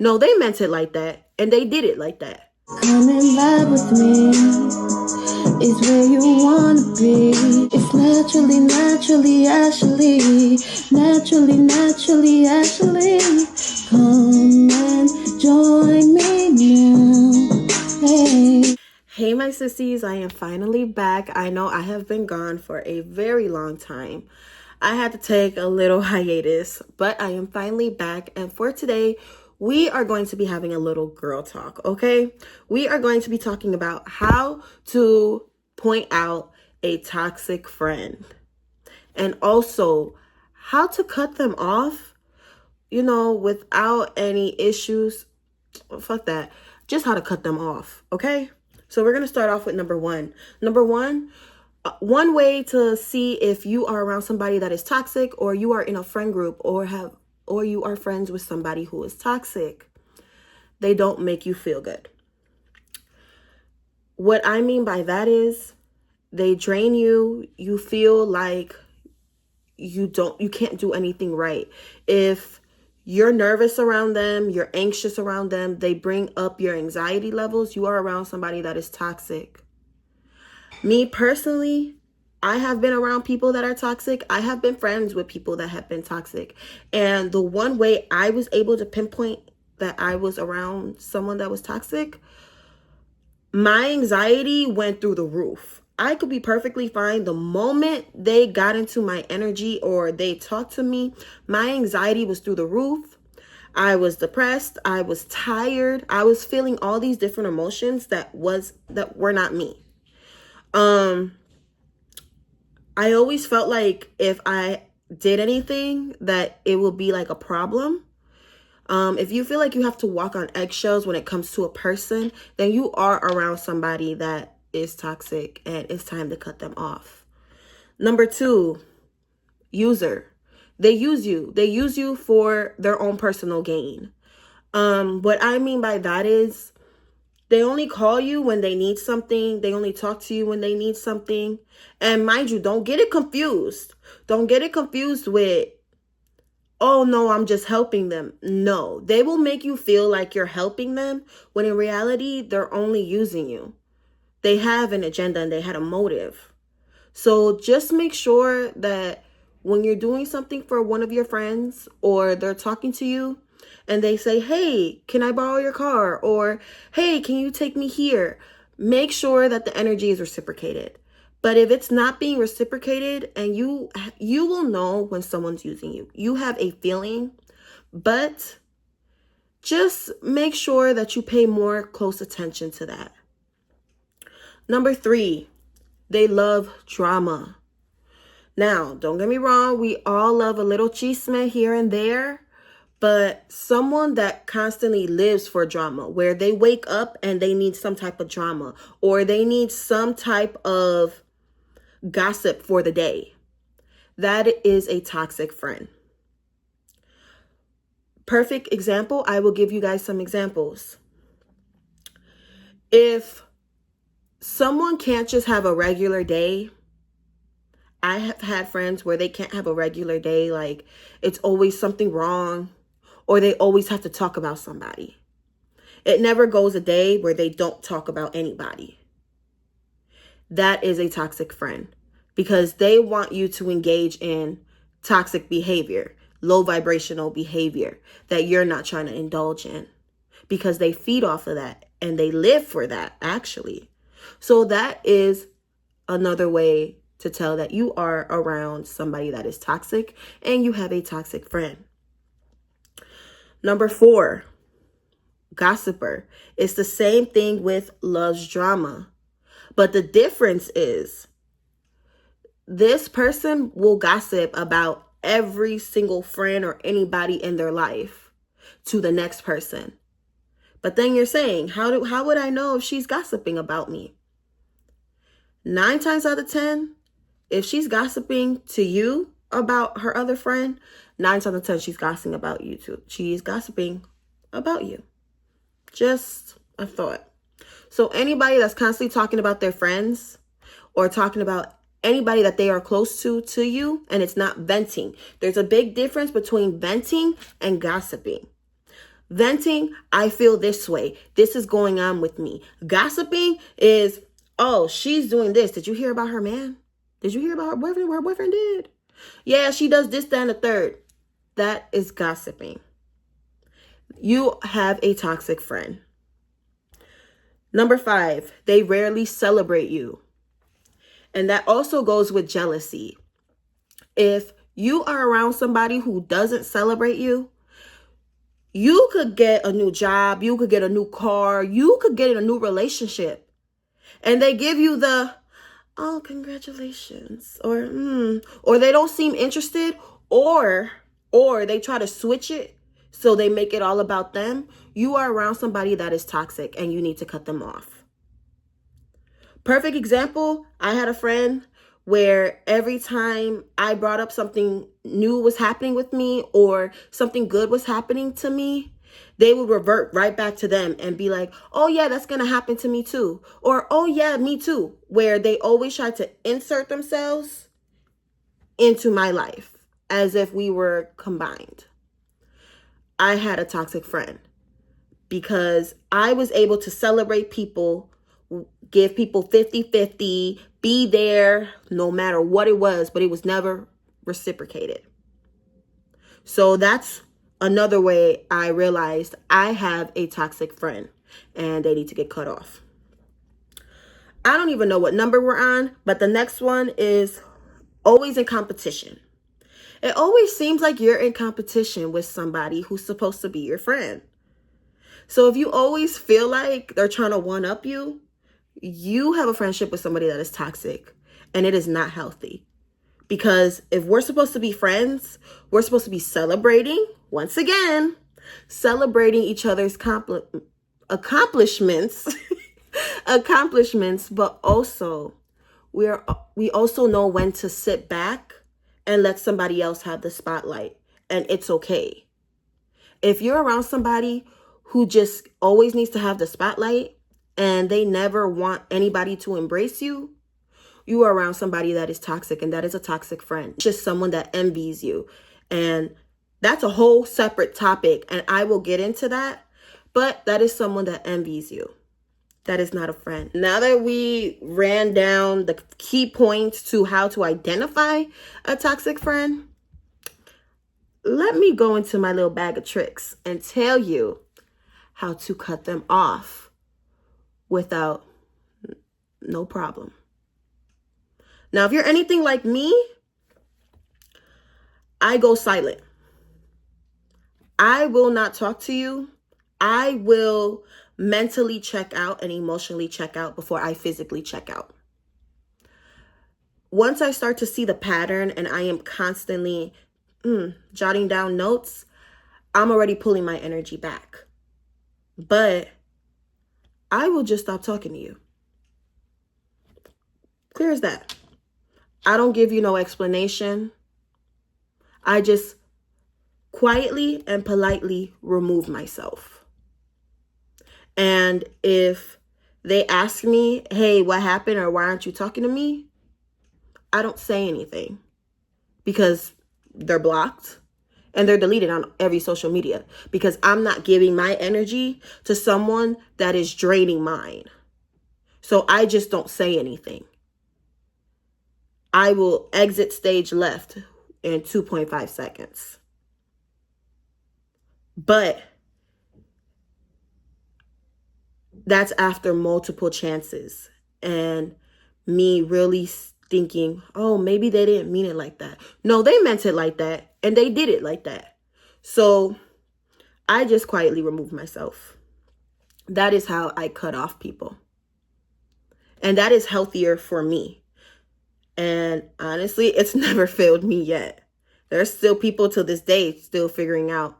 No, they meant it like that, and they did it like that. Come and vibe with me. It's where you wanna be. It's naturally, actually. Come and join me now. Hey. Hey, my sissies, I am finally back. I know I have been gone for a very long time. I had to take a little hiatus, but I am finally back. And for today, we are going to be having a little girl talk, okay? We are going to be talking about how to point out a toxic friend and also how to cut them off, without any issues. Fuck that. Just how to cut them off, okay? So we're going to start off with number one. Number one, one way to see if you are around somebody that is toxic, or you are in a friend group, or you are friends with somebody who is toxic. They don't make you feel good. What I mean by that is they drain you. You feel like you can't do anything right. If you're nervous around them, you're anxious around them, they bring up your anxiety levels, you are around somebody that is toxic. Me personally, I have been around people that are toxic. I have been friends with people that have been toxic. And the one way I was able to pinpoint that I was around someone that was toxic, my anxiety went through the roof. I could be perfectly fine. The moment they got into my energy or they talked to me, my anxiety was through the roof. I was depressed. I was tired. I was feeling all these different emotions that were not me. I always felt like if I did anything that it would be like a problem. If you feel like you have to walk on eggshells when it comes to a person, then you are around somebody that is toxic and it's time to cut them off. Number two, user. They use you. They use you for their own personal gain. What I mean by that is they only call you when they need something. They only talk to you when they need something. And mind you, don't get it confused. Don't get it confused with, oh no, I'm just helping them. No, they will make you feel like you're helping them when in reality, they're only using you. They have an agenda and they had a motive. So just make sure that when you're doing something for one of your friends or they're talking to you and they say, hey, can I borrow your car? Or, hey, can you take me here? Make sure that the energy is reciprocated. But if it's not being reciprocated, and you will know when someone's using you. You have a feeling, but just make sure that you pay more close attention to that. Number three, they love drama. Now, don't get me wrong, we all love a little chisme here and there, but someone that constantly lives for drama, where they wake up and they need some type of drama, or they need some type of gossip for the day, that is a toxic friend. Perfect example, I will give you guys some examples. If someone can't just have a regular day, I have had friends where they can't have a regular day, like it's always something wrong, or they always have to talk about somebody. It never goes a day where they don't talk about anybody. That is a toxic friend because they want you to engage in toxic behavior, low vibrational behavior that you're not trying to indulge in, because they feed off of that and they live for that, actually. So that is another way to tell that you are around somebody that is toxic and you have a toxic friend. Number four, gossiper. It's the same thing with loves drama. But the difference is this person will gossip about every single friend or anybody in their life to the next person. But then you're saying, how would I know if she's gossiping about me? 9 times out of 10, if she's gossiping to you about her other friend, 9 times out of 10, she's gossiping about you too. She's gossiping about you. Just a thought. So anybody that's constantly talking about their friends or talking about anybody that they are close to you, and it's not venting. There's a big difference between venting and gossiping. Venting, I feel this way. This is going on with me. Gossiping is, oh, she's doing this. Did you hear about her man? Did you hear about her boyfriend? What her boyfriend did? Yeah, she does this, that, and the third. That is gossiping. You have a toxic friend. Number 5, they rarely celebrate you. And that also goes with jealousy. If you are around somebody who doesn't celebrate you, you could get a new job, you could get a new car, you could get in a new relationship. And they give you the, oh, congratulations, or they don't seem interested, or they try to switch it so they make it all about them. You are around somebody that is toxic and you need to cut them off. Perfect example, I had a friend where every time I brought up something new was happening with me or something good was happening to me, they would revert right back to them and be like, oh yeah, that's going to happen to me too. Or, oh yeah, me too. Where they always try to insert themselves into my life as if we were combined. I had a toxic friend because I was able to celebrate people, give people 50-50, be there no matter what it was, but it was never reciprocated. So that's another way I realized I have a toxic friend and they need to get cut off. I don't even know what number we're on, but the next one is always in competition. It always seems like you're in competition with somebody who's supposed to be your friend. So if you always feel like they're trying to one-up you, you have a friendship with somebody that is toxic, and it is not healthy. Because if we're supposed to be friends, we're supposed to be celebrating, once again, celebrating each other's accomplishments, but also we also know when to sit back and let somebody else have the spotlight, and it's okay. If you're around somebody who just always needs to have the spotlight and they never want anybody to embrace you, you are around somebody that is toxic, and that is a toxic friend. It's just someone that envies you. And that's a whole separate topic, and I will get into that. But that is someone that envies you. That is not a friend. Now that we ran down the key points to how to identify a toxic friend, let me go into my little bag of tricks and tell you how to cut them off without no problem. Now, if you're anything like me, I go silent. I will not talk to you. I will mentally check out and emotionally check out before I physically check out. Once I start to see the pattern and I am constantly jotting down notes, I'm already pulling my energy back. But I will just stop talking to you. Clear as that. I don't give you no explanation. I just quietly and politely remove myself. And if they ask me, hey, what happened, or why aren't you talking to me? I don't say anything because they're blocked and they're deleted on every social media, because I'm not giving my energy to someone that is draining mine. So I just don't say anything. I will exit stage left in 2.5 seconds. But that's after multiple chances and me really thinking, oh, maybe they didn't mean it like that. No, they meant it like that, and they did it like that. So I just quietly remove myself. That is how I cut off people. And that is healthier for me. And honestly, it's never failed me yet. There's still people to this day still figuring out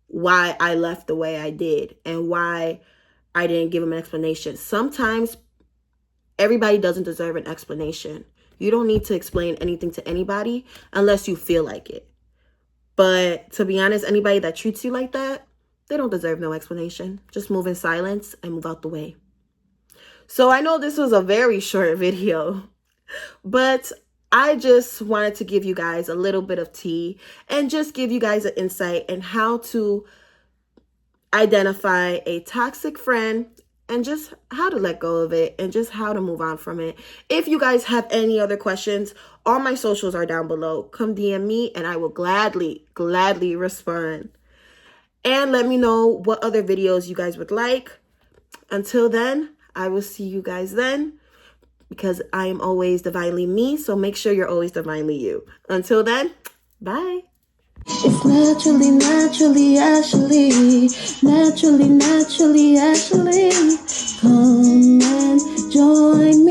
why I left the way I did and why I didn't give them an explanation. Sometimes everybody doesn't deserve an explanation. You don't need to explain anything to anybody unless you feel like it. But to be honest, anybody that treats you like that, they don't deserve no explanation. Just move in silence and move out the way. So I know this was a very short video, but I just wanted to give you guys a little bit of tea and just give you guys an insight in how to identify a toxic friend and just how to let go of it and just how to move on from it. If you guys have any other questions, all my socials are down below. Come DM me and I will gladly respond. And let me know what other videos you guys would like. Until then, I will see you guys then, because I am always divinely me, so make sure you're always divinely you. Until then, bye. It's naturally, Ashley. Come and join